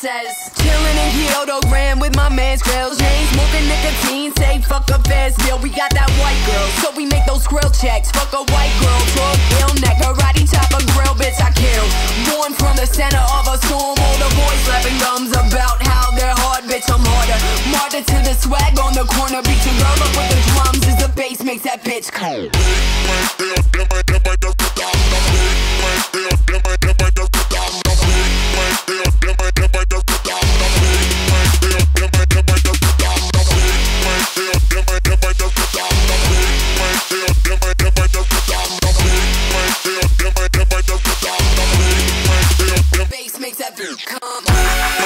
says, chillin' in Kyoto Grand with my man's grills. Chain smoking nicotine, say fuck a fast meal. We got that white girl, so we make those grill checks. Fuck a white girl, talk ill neck, karate chop a grill, bitch I kill. Born from the center of a storm, all the boys slapping gums about how they're hard, bitch I'm harder. Martyr to the swag on the corner, beat your girl up with the drums as the bass makes that bitch cold. Bass makes that bitch come on.